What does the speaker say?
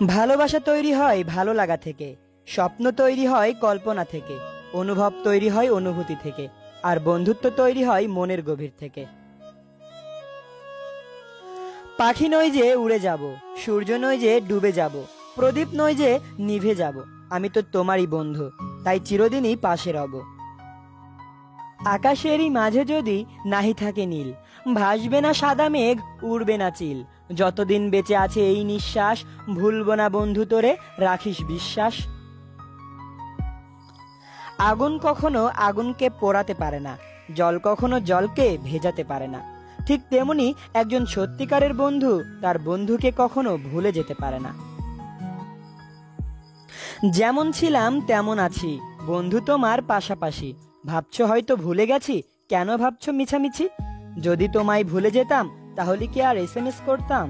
ভালোবাসা তৈরি হয় ভালো লাগা থেকে, স্বপ্ন তৈরি হয় কল্পনা থেকে, অনুভব তৈরি হয় অনুভূতি থেকে, আর বন্ধুত্ব তৈরি হয় মনের গভীর থেকে। পাখি নয় যে উড়ে যাব, সূর্য নয় যে ডুবে যাব, প্রদীপ নয় যে নিভে যাব, আমি তো তোমারই বন্ধু, তাই চিরদিনই পাশে রব। আকাশেরই মাঝে যদি নাহি থাকে নীল, ভাসবে না সাদা মেঘ, উড়বে না চিল, যতদিন বেঁচে আছে এই নিঃশ্বাস, ভুলব না বন্ধু তোরে, রাখিস বিশ্বাস। আগুন কখনো আগুনকে পোড়াতে পারে না, জল কখনো জলকে ভেজাতে পারে না, ঠিক তেমনি একজন সত্যিকারের বন্ধু তার বন্ধুকে কখনো ভুলে যেতে পারে না। যেমন ছিলাম তেমন আছি, বন্ধু তোমার পাশাপাশি, ভাবছো হয়তো ভুলে গেছি, কেন ভাবছো মিছামিছি? যদি তোমায় ভুলে যেতাম তাহলে কি আর এসএমএস করতাম?